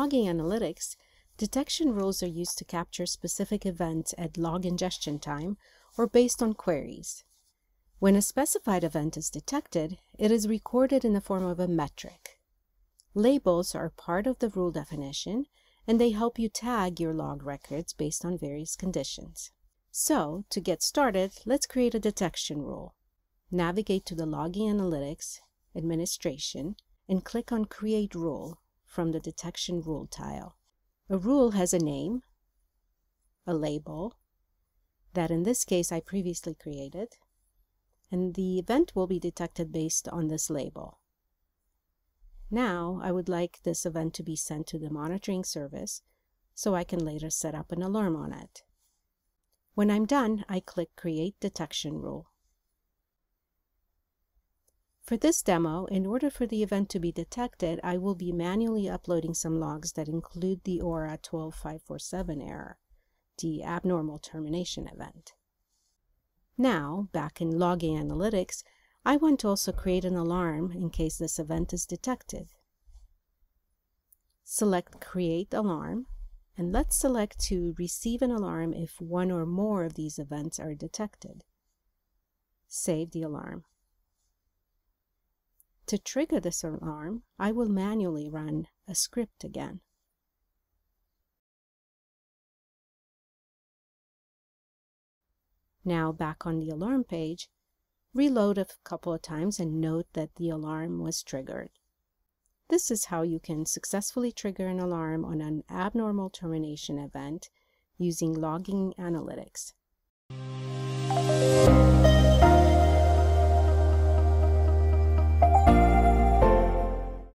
Logging Analytics, detection rules are used to capture specific events at log ingestion time or based on queries. When a specified event is detected, it is recorded in the form of a metric. Labels are part of the rule definition, and they help you tag your log records based on various conditions. So, to get started, let's create a detection rule. Navigate to the Logging Analytics, Administration, and click on Create Rule from the Detection Rule tile. A rule has a name, a label, that in this case I previously created, and the event will be detected based on this label. Now, I would like this event to be sent to the monitoring service so I can later set up an alarm on it. When I'm done, I click Create Detection Rule. For this demo, in order for the event to be detected, I will be manually uploading some logs that include the ORA 12547 error, the Abnormal Termination event. Now, back in Logging Analytics, I want to also create an alarm in case this event is detected. Select Create Alarm, and let's select to receive an alarm if one or more of these events are detected. Save the alarm. To trigger this alarm, I will manually run a script again. Now back on the alarm page, reload a couple of times and note that the alarm was triggered. This is how you can successfully trigger an alarm on an abnormal termination event using Logging Analytics.